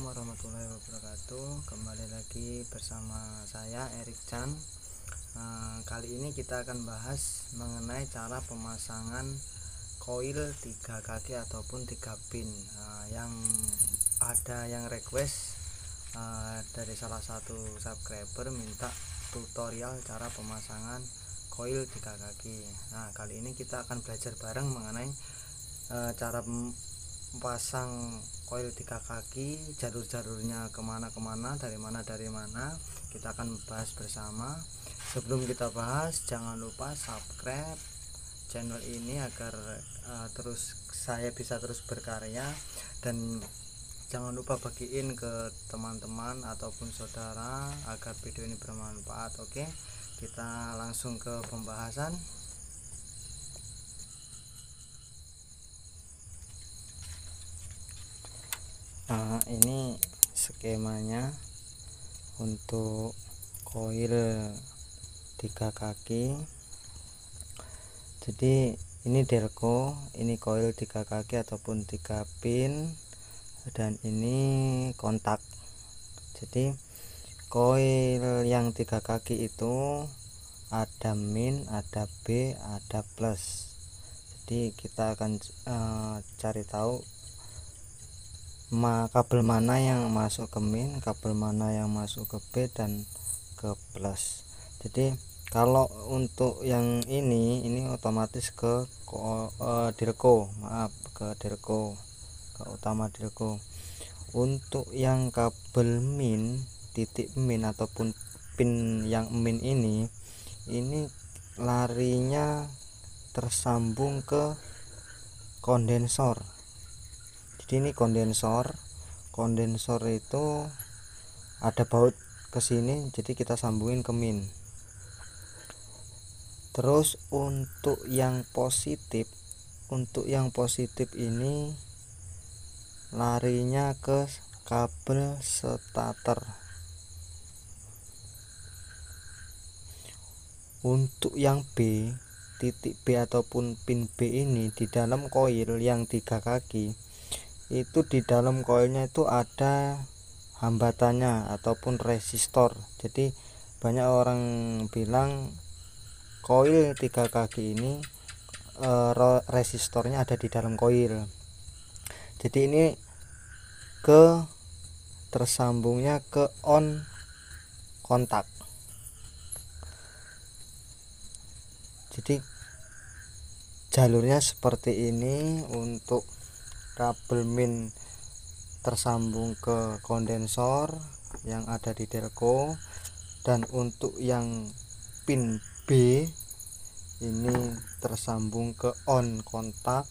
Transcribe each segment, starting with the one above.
Assalamualaikum warahmatullahi wabarakatuh. Kembali lagi bersama saya Erik Chan. Kali ini kita akan bahas mengenai cara pemasangan koil 3 kaki ataupun 3 pin. Yang ada yang request dari salah satu subscriber minta tutorial cara pemasangan koil 3 kaki. Nah, kali ini kita akan belajar bareng mengenai cara pasang koil 3 kaki, jalur-jalurnya kemana-kemana, dari mana kita akan bahas bersama. Sebelum kita bahas, jangan lupa subscribe channel ini agar saya bisa terus berkarya, dan jangan lupa bagiin ke teman-teman ataupun saudara agar video ini bermanfaat. Oke, kita langsung ke pembahasan. Ini skemanya untuk koil 3 kaki. Jadi ini delco, ini koil 3 kaki ataupun 3 pin, dan ini kontak. Jadi koil yang 3 kaki itu ada min, ada B, ada plus. Jadi kita akan cari tahu kabel mana yang masuk ke min, kabel mana yang masuk ke B dan ke plus. Jadi kalau untuk yang ini otomatis ke delco, ke utama delco. Untuk yang kabel min, titik min ataupun pin yang min ini larinya tersambung ke kondensor. Jadi ini kondensor itu ada baut ke sini, jadi kita sambungin ke min. Terus untuk yang positif ini larinya ke kabel starter. Untuk yang B, titik B ataupun pin B ini di dalam koil yang 3 kaki itu, di dalam koilnya itu ada hambatannya ataupun resistor. Jadi banyak orang bilang koil 3 kaki ini resistornya ada di dalam koil. Jadi ini tersambungnya ke on kontak. Jadi jalurnya seperti ini. Untuk kabel min tersambung ke kondensor yang ada di delco, dan untuk yang pin B ini tersambung ke on kontak,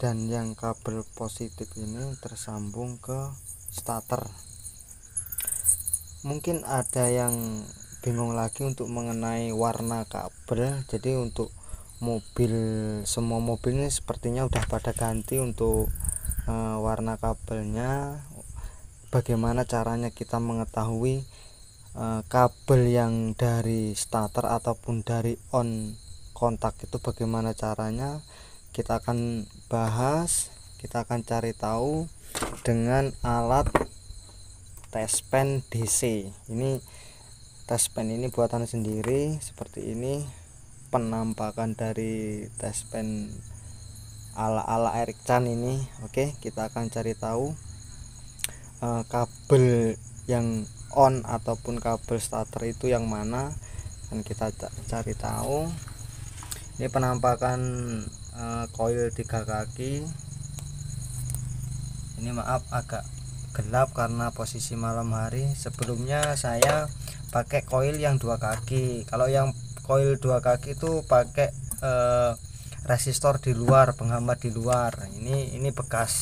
dan yang kabel positif ini tersambung ke starter. Mungkin ada yang bingung lagi untuk mengenai warna kabel. Jadi untuk semua mobil ini sepertinya udah pada ganti untuk warna kabelnya. Bagaimana caranya kita mengetahui kabel yang dari starter ataupun dari on kontak itu, bagaimana caranya? Kita akan bahas, kita akan cari tahu dengan alat test pen DC. Ini test pen ini buatan sendiri seperti ini, penampakan dari test pen ala Erik Chan ini. Oke, kita akan cari tahu kabel yang on ataupun kabel starter itu yang mana, dan kita cari tahu. Ini penampakan koil 3 kaki. Ini maaf agak gelap karena posisi malam hari. Sebelumnya saya pakai koil yang 2 kaki. Kalau yang koil 2 kaki itu pakai resistor di luar, penghambat di luar. Ini bekas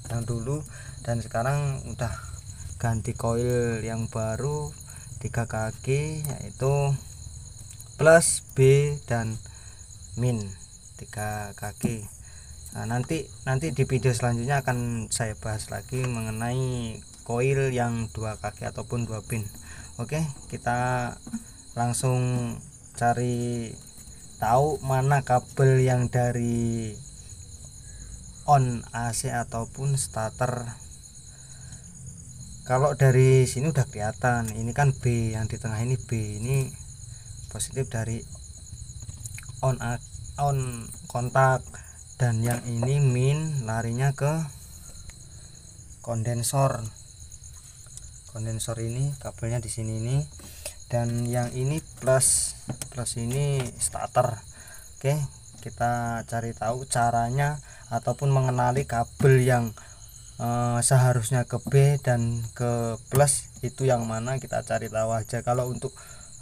yang dulu, dan sekarang udah ganti koil yang baru 3 kaki, yaitu plus, B dan min 3 kaki. Nah, nanti di video selanjutnya akan saya bahas lagi mengenai koil yang 2 kaki ataupun 2 pin. Oke, kita langsung cari tahu mana kabel yang dari on AC ataupun starter. Kalau dari sini udah kelihatan, ini kan B, yang di tengah ini B, ini positif dari on kontak, dan yang ini min larinya ke kondensor. Ini kabelnya di sini ini, dan yang ini plus ini starter. Oke, kita cari tahu caranya ataupun mengenali kabel yang seharusnya ke B dan ke plus itu yang mana, kita cari tahu aja. Kalau untuk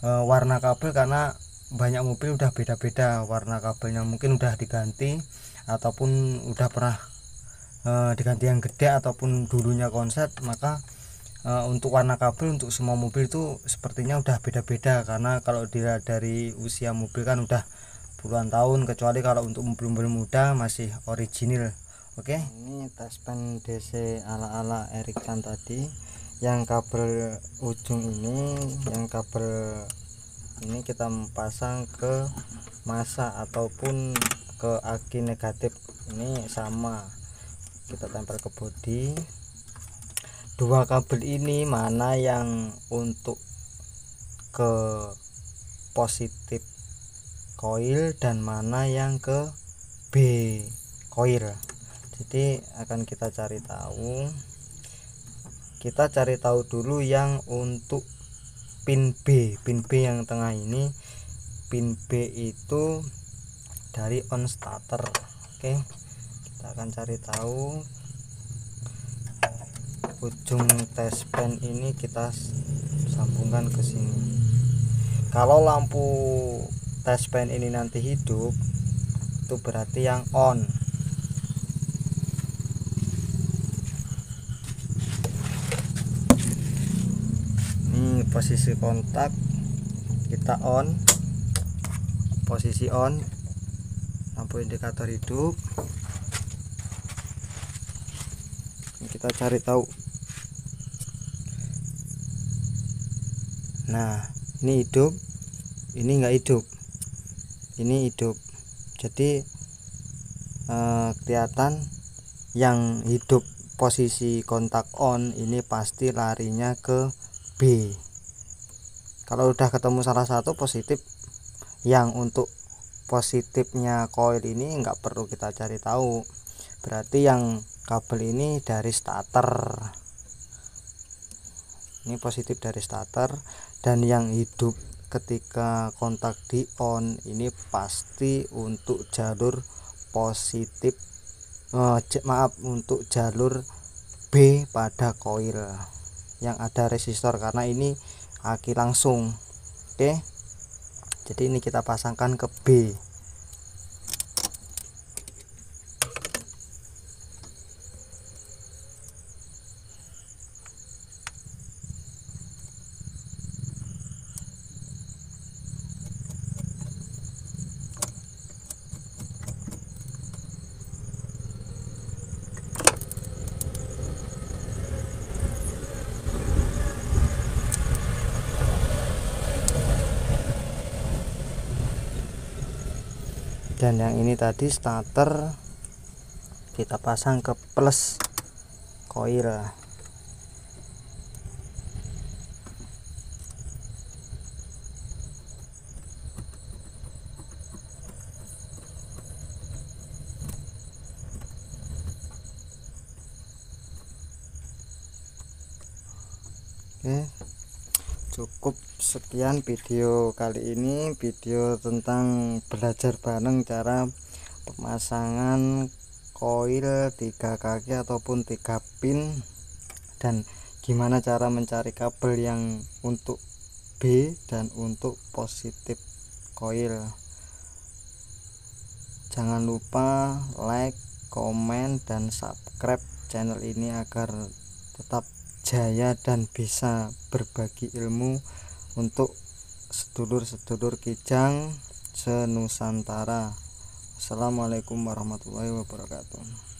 warna kabel, karena banyak mobil udah beda-beda warna kabelnya, mungkin udah diganti ataupun udah pernah diganti yang gede ataupun dulunya konslet, maka untuk warna kabel untuk semua mobil itu sepertinya udah beda-beda, karena kalau dilihat dari usia mobil kan udah puluhan tahun, kecuali kalau untuk mobil-mobil muda masih original. Oke, ini tes pen DC ala-ala Erikson tadi. Yang kabel ujung ini, ini kita pasang ke masa ataupun ke aki negatif, ini sama kita tempel ke bodi. Dua kabel ini mana yang untuk ke positif coil dan mana yang ke B coil. Jadi akan kita cari tahu. Kita cari tahu dulu yang untuk pin B yang tengah ini. Pin B itu dari on starter. Oke, kita akan cari tahu. Ujung tes pen ini kita sambungkan ke sini. Kalau lampu tes pen ini nanti hidup, itu berarti yang on. Ini posisi kontak kita on, posisi on, lampu indikator hidup. Kita cari tahu. Nah, ini hidup, ini enggak hidup, ini hidup. Jadi kelihatan yang hidup posisi kontak on ini pasti larinya ke B. Kalau udah ketemu salah satu positif, yang untuk positifnya coil ini enggak perlu kita cari tahu, berarti yang kabel ini dari starter. Ini positif dari starter, dan yang hidup ketika kontak di on ini pasti untuk jalur positif, untuk jalur B pada coil yang ada resistor, karena ini aki langsung. Oke, jadi ini kita pasangkan ke B. Dan yang ini tadi starter kita pasang ke plus coil. Oke, cukup sekian video kali ini, video tentang belajar bareng cara pemasangan coil 3 kaki ataupun 3 pin, dan gimana cara mencari kabel yang untuk B dan untuk positif coil. Jangan lupa like, komen, dan subscribe channel ini agar tetap jaya dan bisa berbagi ilmu untuk sedulur-sedulur kijang senusantara. Assalamualaikum warahmatullahi wabarakatuh.